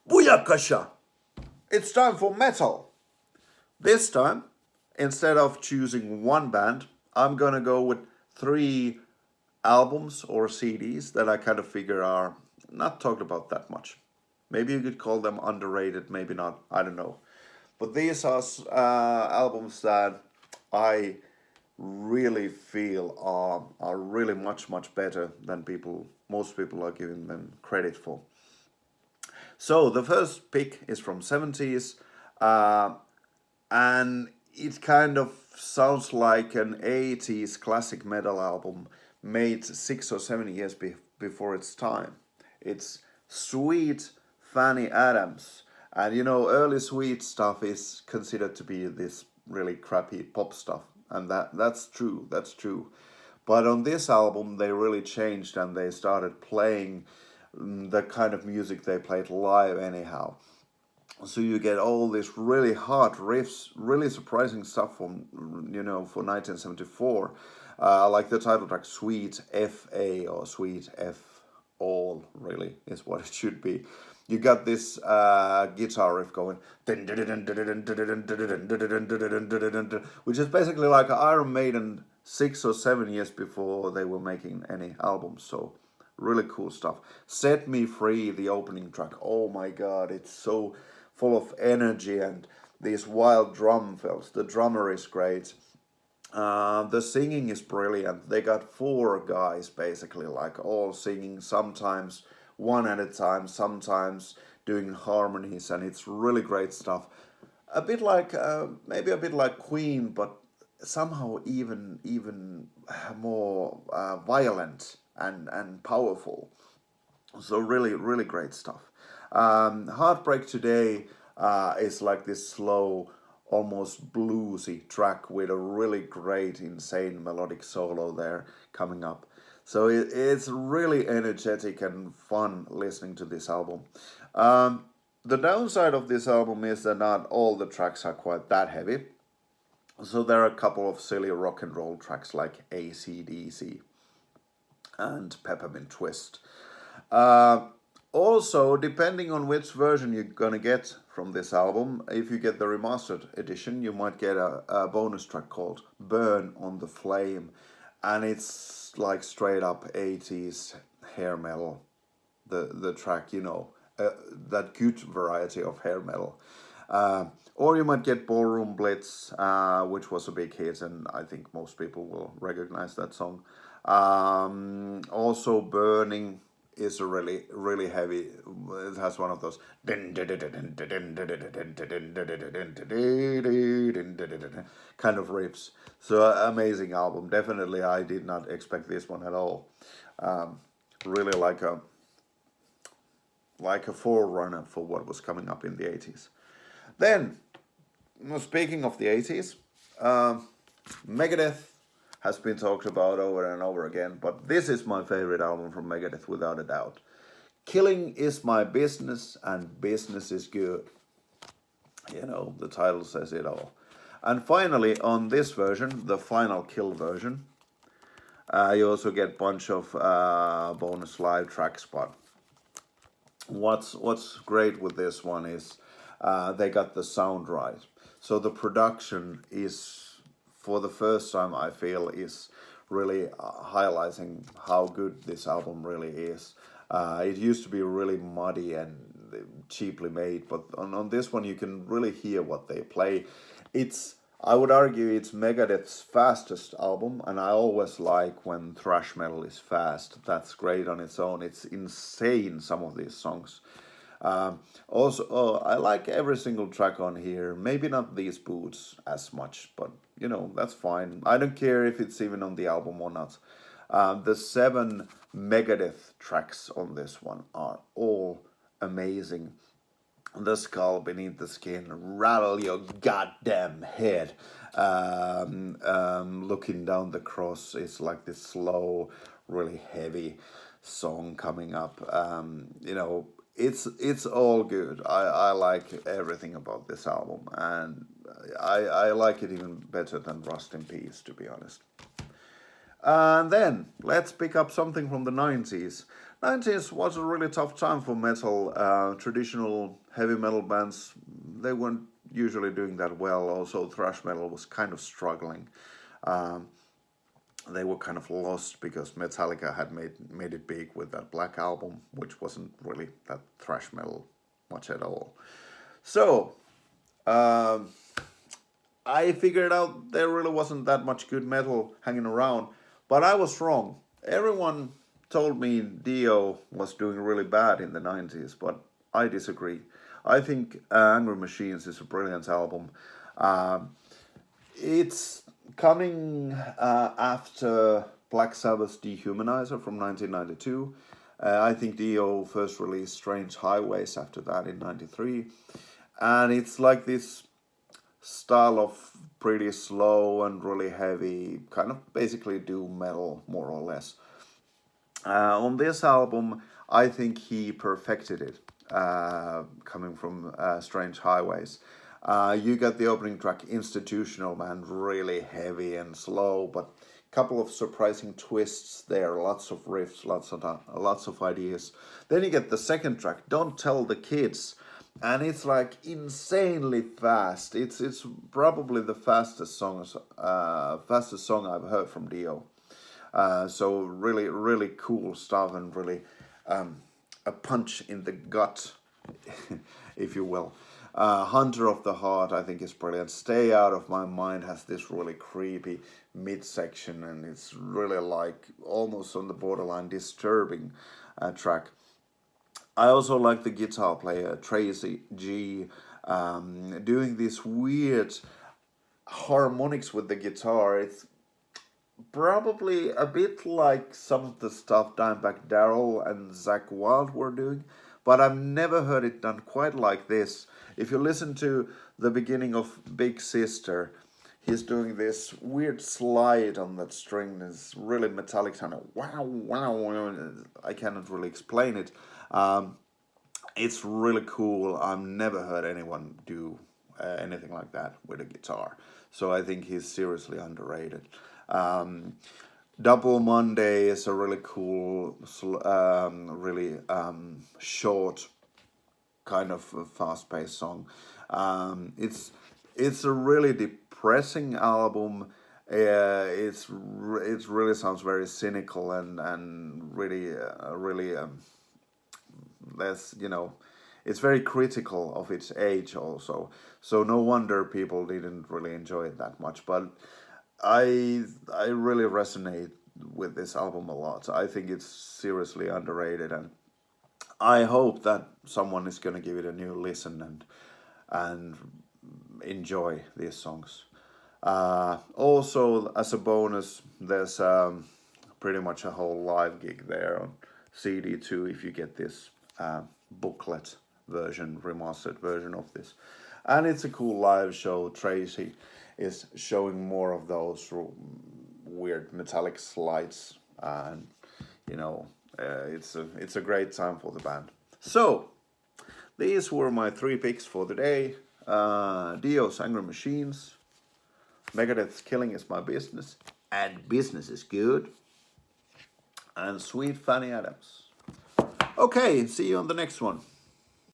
Booyakasha! It's time for metal. This time, instead of choosing one band, I'm gonna go with three albums or CDs that I kind of figure are not talked about that much. Maybe you could call them underrated, maybe not, I don't know. But these are albums that I really feel are really much better than most people are giving them credit for. So the first pick is from 70s, uh, and it kind of sounds like an 80s classic metal album made 6 or 7 years before its time. It's Sweet Fanny Adams. And early Sweet stuff is considered to be this really crappy pop stuff. And that's true, that's true. But on this album, they really changed and they started playing the kind of music they played live anyhow. So you get all these really hard riffs, really surprising stuff from for 1974, like the title track "Sweet F.A." or "Sweet F." All really is what it should be. You got this guitar riff going, which is basically like Iron Maiden 6 or 7 years before they were making any albums. So really cool stuff. Set Me Free, the opening track. Oh my god, it's so full of energy and these wild drum fills. The drummer is great. The singing is brilliant. They got four guys basically, like all singing, sometimes one at a time, sometimes doing harmonies, and it's really great stuff. A bit like maybe a bit like Queen, but somehow even more violent and powerful. So really great stuff. Heartbreak Today is like this slow, almost bluesy track with a really great, insane melodic solo there coming up. So it's really energetic and fun listening to this album. The downside of this album is that not all the tracks are quite that heavy. So there are a couple of silly rock and roll tracks like AC/DC and Peppermint Twist. Uh, Also, depending on which version you're gonna get from this album, if you get the remastered edition, you might get a bonus track called Burn on the Flame. And it's like straight up 80s hair metal, the track, that good variety of hair metal. Or you might get Ballroom Blitz, which was a big hit, and I think most people will recognize that song. Also, Burning is a really heavy. It has one of those kind of riffs. So amazing album. Definitely, I did not expect this one at all. Really like a forerunner for what was coming up in the 80s. Then, speaking of the 80s, Megadeth has been talked about over and over again, but this is my favorite album from Megadeth without a doubt. Killing is my business and business is good. The title says it all. And finally, on this version, the Final Kill version, you also get a bunch of bonus live tracks, but what's great with this one is they got the sound right. So the production is, for the first time, I feel, is really highlighting how good this album really is. It used to be really muddy and cheaply made, but on this one you can really hear what they play. I would argue it's Megadeth's fastest album, and I always like when thrash metal is fast. That's great on its own. It's insane, some of these songs. Also, I like every single track on here. Maybe not these boots as much, but that's fine. I don't care if it's even on the album or not. The 7 Megadeth tracks on this one are all amazing. The Skull Beneath the Skin, Rattle Your Goddamn Head. Looking Down the Cross is like this slow, really heavy song coming up. It's all good. I like everything about this album, and I like it even better than Rust in Peace, to be honest. And then let's pick up something from the 90s. 90s was a really tough time for metal. Traditional heavy metal bands, they weren't usually doing that well. Also, thrash metal was kind of struggling. Um, they were kind of lost because Metallica had made it big with that Black Album, which wasn't really that thrash metal much at all. So, um, I figured out there really wasn't that much good metal hanging around, but I was wrong. Everyone told me Dio was doing really bad in the 90s, but I disagree. I think Angry Machines is a brilliant album. Um, it's coming after Black Sabbath's Dehumanizer from 1992. I think Dio first released Strange Highways after that in 93. And it's like this style of pretty slow and really heavy, kind of basically doom metal, more or less. On this album, I think he perfected it, coming from Strange Highways. You got the opening track, Institutional Man, really heavy and slow, but a couple of surprising twists there, lots of riffs, lots of ideas. Then you get the second track, Don't Tell the Kids, and it's like insanely fast. It's probably the fastest song I've heard from Dio. So really cool stuff and really a punch in the gut, if you will. Hunter of the Heart, I think, is brilliant. Stay Out of My Mind has this really creepy midsection, and it's really like almost on the borderline disturbing track. I also like the guitar player Tracy G doing this weird harmonics with the guitar. It's probably a bit like some of the stuff Dimebag Darrell and Zakk Wylde were doing, but I've never heard it done quite like this. If you listen to the beginning of Big Sister, he's doing this weird slide on that string. It's really metallic kind of wow, wow, wow. I cannot really explain it. It's really cool. I've never heard anyone do anything like that with a guitar. So I think he's seriously underrated. Double Monday is a really cool, really short, kind of fast-paced song. It's a really depressing album. It really sounds very cynical and really less, it's very critical of its age also. So no wonder people didn't really enjoy it that much. But I really resonate with this album a lot. I think it's seriously underrated, and I hope that someone is gonna give it a new listen and enjoy these songs. Also, as a bonus, there's pretty much a whole live gig there on CD too, if you get this booklet version, remastered version of this. And it's a cool live show. Tracy is showing more of those weird metallic slides, and it's a great time for the band. So these were my 3 picks for the day. Dio's Angry Machines, Megadeth's Killing Is My Business, and Business Is Good, and Sweet Fanny Adams. Okay, see you on the next one.